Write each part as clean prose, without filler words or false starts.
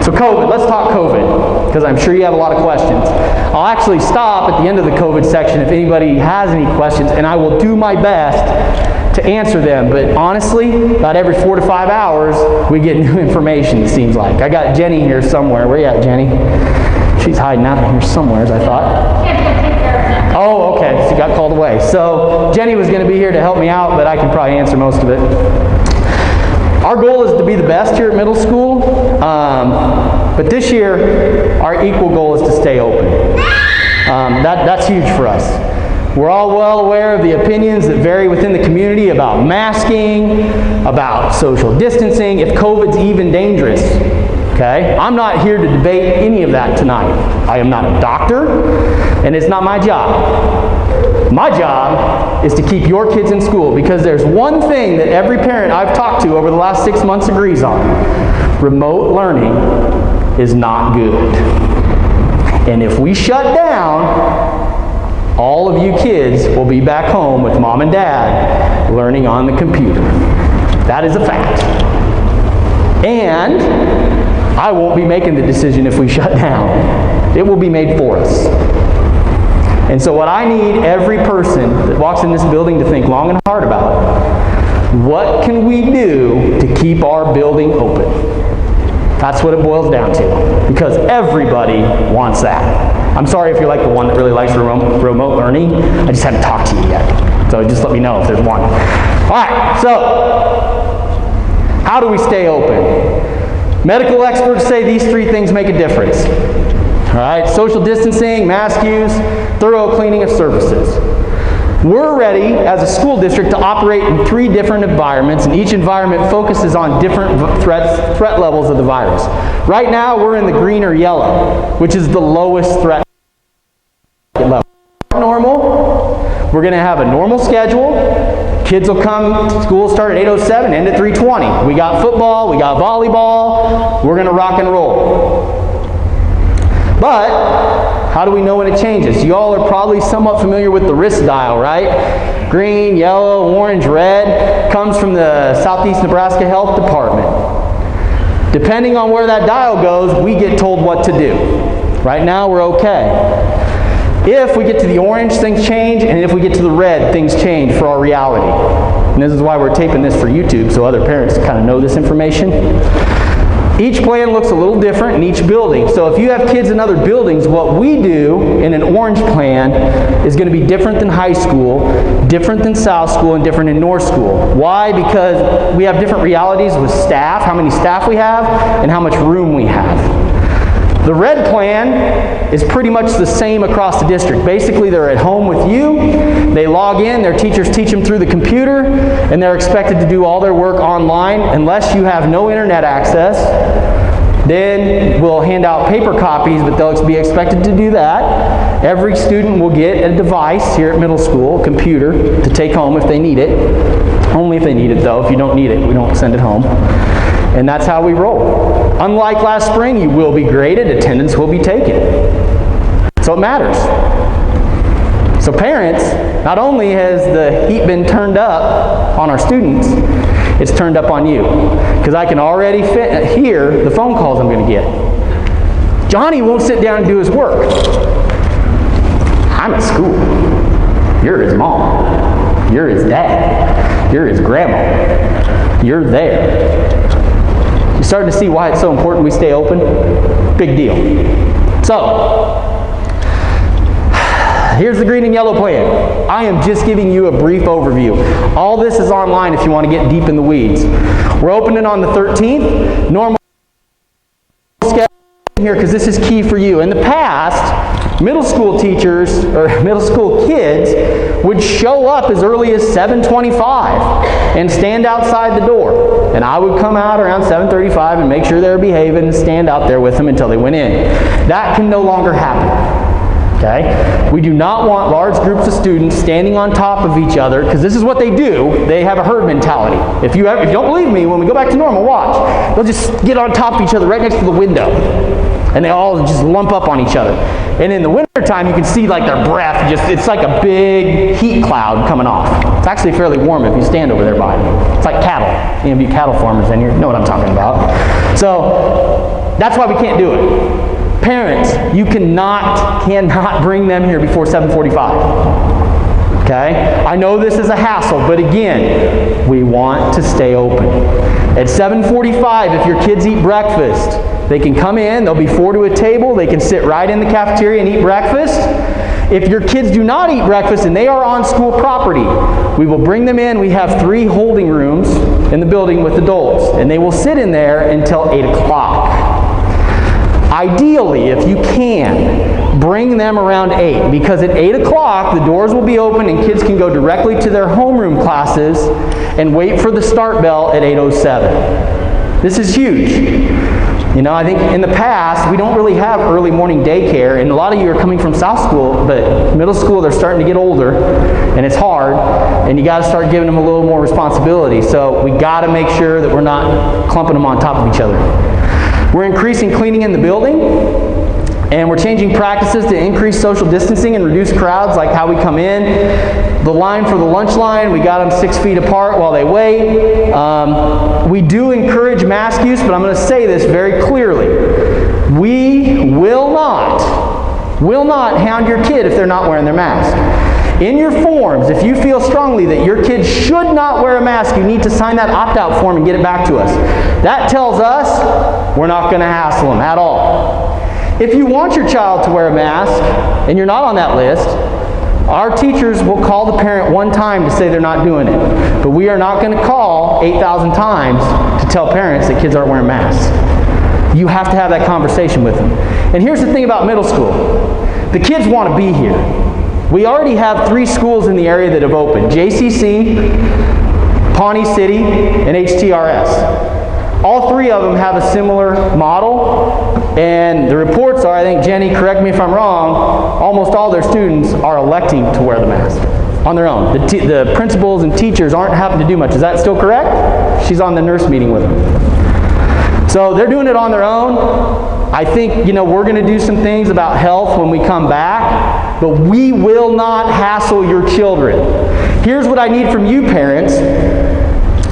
So COVID, let's talk COVID, because I'm sure you have a lot of questions. I'll actually stop at the end of the COVID section if anybody has any questions, and I will do my best to answer them. But honestly, about every 4 to 5 hours, we get new information, it seems like. I got Jenny here somewhere. Where you at, Jenny? She's hiding out here somewhere, as I thought. Oh, okay, she got called away. So Jenny was going to be here to help me out, but I can probably answer most of it. Our goal is to be the best here at middle school, but this year, our equal goal is to stay open. That's huge for us. We're all well aware of the opinions that vary within the community about masking, about social distancing, if COVID's even dangerous. Okay? I'm not here to debate any of that tonight. I am not a doctor, and it's not my job. My job is to keep your kids in school, because there's one thing that every parent I've talked to over the last 6 months agrees on. Remote learning is not good. And if we shut down, all of you kids will be back home with mom and dad learning on the computer. That is a fact. And I won't be making the decision if we shut down. It will be made for us. And so what I need every person that walks in this building to think long and hard about, what can we do to keep our building open? That's what it boils down to, because everybody wants that. I'm sorry if you're like the one that really likes remote learning. I just haven't talked to you yet. So just let me know if there's one. All right, so how do we stay open? Medical experts say these 3 things make a difference. All right, social distancing, mask use, thorough cleaning of surfaces. We're ready as a school district to operate in 3 different environments, and each environment focuses on different threat levels of the virus. Right now, we're in the green or yellow, which is the lowest threat level. Normal, we're going to have a normal schedule. Kids will come, school will start at 8:07, end at 3:20. We got football, we got volleyball, we're going to rock and roll. But how do we know when it changes? You all are probably somewhat familiar with the risk dial, right? Green, yellow, orange, red comes from the Southeast Nebraska Health Department. Depending on where that dial goes, we get told what to do. Right now, we're okay. If we get to the orange, things change, and if we get to the red, things change for our reality. And this is why we're taping this for YouTube, so other parents kind of know this information. Each plan looks a little different in each building. So if you have kids in other buildings, what we do in an orange plan is going to be different than high school, different than South School, and different in North School. Why? Because we have different realities with staff, how many staff we have, and how much room we have. The red plan is pretty much the same across the district. Basically, they're at home with you, they log in, their teachers teach them through the computer, and they're expected to do all their work online unless you have no internet access. Then we'll hand out paper copies, but they'll be expected to do that. Every student will get a device here at middle school, a computer, to take home if they need it. Only if they need it, though. If you don't need it, we don't send it home. And that's how we roll. Unlike last spring, you will be graded, attendance will be taken. So it matters. So parents, not only has the heat been turned up on our students, it's turned up on you. Because I can already hear the phone calls I'm going to get. Johnny won't sit down and do his work. I'm at school. You're his mom. You're his dad. You're his grandma. You're there. You're starting to see why it's so important we stay open? Big deal. So, here's the green and yellow plan. I am just giving you a brief overview. All this is online if you want to get deep in the weeds. We're opening on the 13th. Normal schedule here because this is key for you. In the past, middle school teachers or middle school kids would show up as early as 7:25 and stand outside the door. And I would come out around 7:35 and make sure they were behaving and stand out there with them until they went in. That can no longer happen. Okay? We do not want large groups of students standing on top of each other, because this is what they do. They have a herd mentality. If you don't believe me, when we go back to normal, watch. They'll just get on top of each other right next to the window. And they all just lump up on each other. And in the wintertime, you can see like their breath, it's like a big heat cloud coming off. It's actually fairly warm if you stand over there by them. It's like cattle. Any of you cattle farmers in here know what I'm talking about. So, That's why we can't do it. Parents, you cannot bring them here before 7:45. Okay? I know this is a hassle, but again, we want to stay open. At 7:45, if your kids eat breakfast, they can come in, they'll be 4 to a table, they can sit right in the cafeteria and eat breakfast. If your kids do not eat breakfast and they are on school property, we will bring them in. We have 3 holding rooms in the building with adults, and they will sit in there until 8 o'clock. Ideally, if you can, bring them around 8, because at 8 o'clock the doors will be open and kids can go directly to their homeroom classes and wait for the start bell at 8:07. This is huge. You know, I think in the past, we don't really have early morning daycare, and a lot of you are coming from South School, but middle school, they're starting to get older, and it's hard, and you got to start giving them a little more responsibility. So we got to make sure that we're not clumping them on top of each other. We're increasing cleaning in the building, and we're changing practices to increase social distancing and reduce crowds, like how we come in. The line for the lunch line, we got them 6 feet apart while they wait. We do encourage mask use, but I'm going to say this very clearly. We will not hound your kid if they're not wearing their mask. In your forms, if you feel strongly that your kid should not wear a mask, you need to sign that opt-out form and get it back to us. That tells us we're not going to hassle them at all. If you want your child to wear a mask and you're not on that list, our teachers will call the parent one time to say they're not doing it. But we are not going to call 8,000 times to tell parents that kids aren't wearing masks. You have to have that conversation with them. And here's the thing about middle school. The kids want to be here. We already have 3 schools in the area that have opened. JCC, Pawnee City, and HTRS. All 3 of them have a similar model, and the reports are, I think, Jenny, correct me if I'm wrong, almost all their students are electing to wear the mask on their own. The principals and teachers aren't having to do much. Is that still correct? She's on the nurse meeting with them. So they're doing it on their own. I think, we're going to do some things about health when we come back, but we will not hassle your children. Here's what I need from you parents.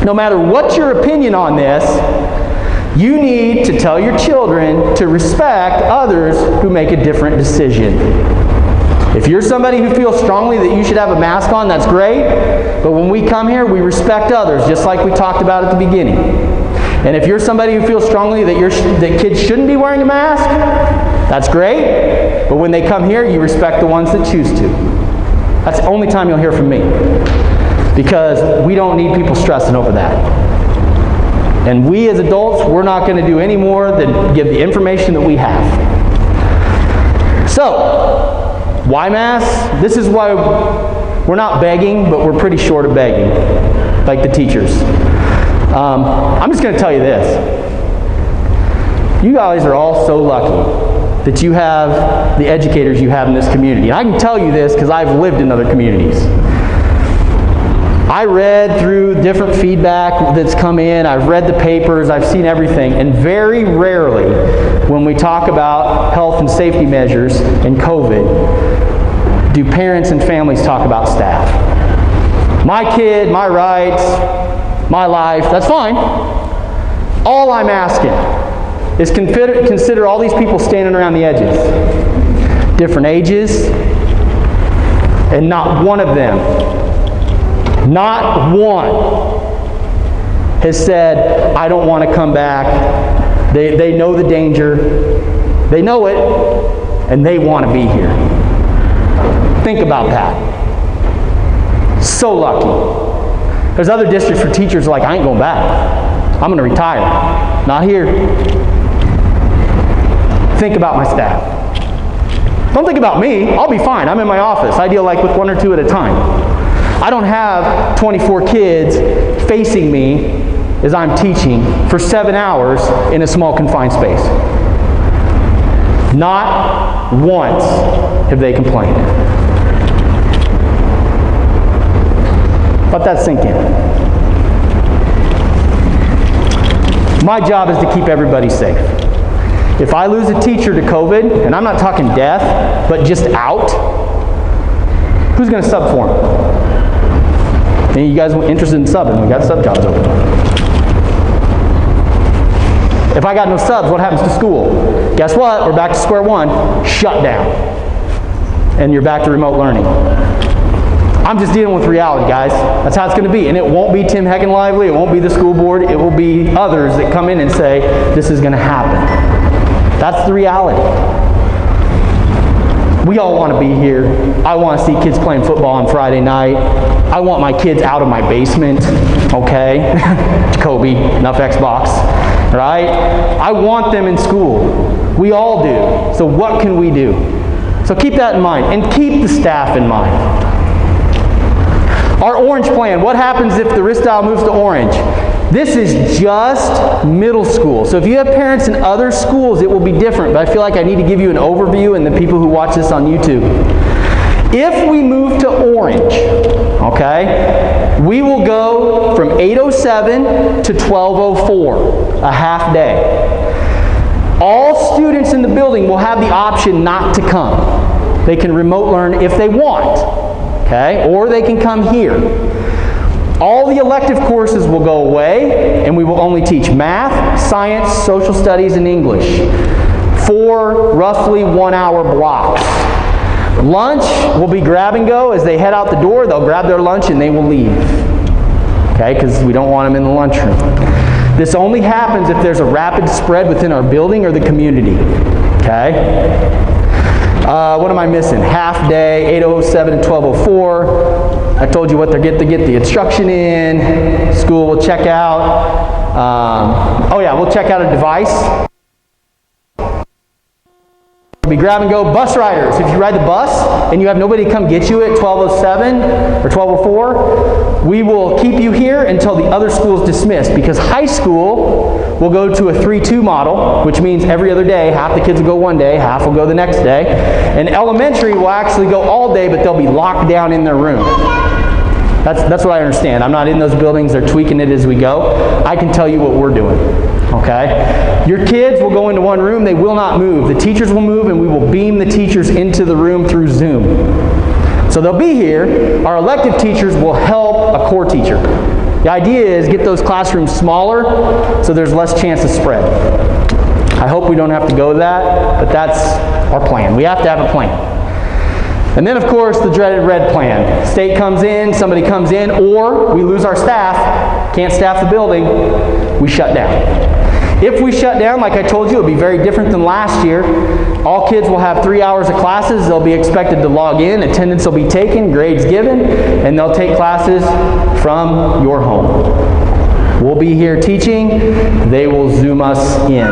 No matter what your opinion on this, you need to tell your children to respect others who make a different decision. If you're somebody who feels strongly that you should have a mask on, that's great. But when we come here, we respect others, just like we talked about at the beginning. And if you're somebody who feels strongly that kids shouldn't be wearing a mask, that's great. But when they come here, you respect the ones that choose to. That's the only time you'll hear from me. Because we don't need people stressing over that. And we as adults, we're not going to do any more than give the information that we have. So, why masks? This is why we're not begging, but we're pretty short of begging, like the teachers. I'm just going to tell you this. You guys are all so lucky that you have the educators you have in this community. And I can tell you this because I've lived in other communities. I read through different feedback that's come in. I've read the papers. I've seen everything. And very rarely, when we talk about health and safety measures and COVID, do parents and families talk about staff. My kid, my rights, my life, that's fine. All I'm asking is consider all these people standing around the edges. Different ages, and not one of them, not one, has said, I don't want to come back. They know the danger. They know it, and they want to be here. Think about that. So lucky. There's other districts for teachers like, I ain't going back. I'm going to retire. Not here. Think about my staff. Don't think about me. I'll be fine. I'm in my office. I deal like with 1 or 2 at a time. I don't have 24 kids facing me as I'm teaching for 7 hours in a small confined space. Not once have they complained. Let that sink in. My job is to keep everybody safe. If I lose a teacher to COVID, and I'm not talking death, but just out, who's going to sub for him? Any of you guys interested in subbing? We got sub jobs open. If I got no subs, what happens to school? Guess what? We're back to square one. Shut down. And you're back to remote learning. I'm just dealing with reality, guys. That's how it's going to be. And it won't be Tim Heckenlively. It won't be the school board. It will be others that come in and say, this is going to happen. That's the reality. We all want to be here. I want to see kids playing football on Friday night. I want my kids out of my basement, okay? Jacoby, enough Xbox, right? I want them in school. We all do. So what can we do? So keep that in mind, and keep the staff in mind. Our orange plan, what happens if the Ristyle moves to orange? This is just middle school. So if you have parents in other schools, it will be different, but I feel like I need to give you an overview and the people who watch this on YouTube. If we move to orange, okay, we will go from 8:07 to 12:04, a half day. All students in the building will have the option not to come. They can remote learn if they want, okay, or they can come here. All the elective courses will go away, and we will only teach math, science, social studies, and English. 4 roughly 1-hour blocks. Lunch will be grab and go. As they head out the door, they'll grab their lunch and they will leave. Okay, because we don't want them in the lunchroom. This only happens if there's a rapid spread within our building or the community. Okay? What am I missing? Half day, 8:07 to 12:04. I told you what they're get the instruction in. School will check out. We'll check out a device. We grab and go. Bus riders, if you ride the bus and you have nobody to come get you at 12:07 or 12:04, we will keep you here until the other school is dismissed, because high school will go to a 3-2 model, which means every other day, half the kids will go one day, half will go the next day. And elementary will actually go all day, but they'll be locked down in their room. That's what I understand. I'm not in those buildings. They're tweaking it as we go. I can tell you what we're doing. Okay? Your kids will go into one room. They will not move. The teachers will move, and we will beam the teachers into the room through Zoom. So they'll be here. Our elective teachers will help a core teacher. The idea is get those classrooms smaller so there's less chance of spread. I hope we don't have to go that, but that's our plan. We have to have a plan. And then, of course, the dreaded red plan. State comes in, somebody comes in, or we lose our staff, can't staff the building, we shut down. If we shut down, like I told you, it'll be very different than last year. All kids will have 3 hours of classes. They'll be expected to log in. Attendance will be taken, grades given, and they'll take classes from your home. We'll be here teaching. They will Zoom us in.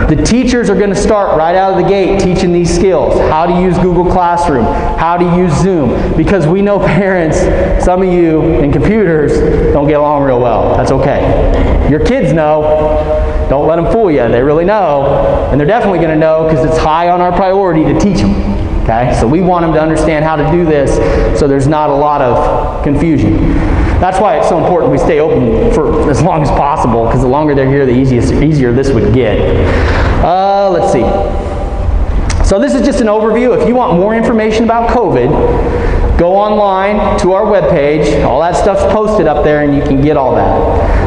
The teachers are going to start right out of the gate teaching these skills. How to use Google Classroom. How to use Zoom. Because we know parents, some of you in computers, don't get along real well. That's okay. Your kids know. Don't let them fool you. They really know. And they're definitely going to know because it's high on our priority to teach them. Okay? So we want them to understand how to do this so there's not a lot of confusion. That's why it's so important we stay open for as long as possible, because the longer they're here, the easier this would get. Let's see. So this is just an overview. If you want more information about COVID, go online to our webpage. All that stuff's posted up there and you can get all that.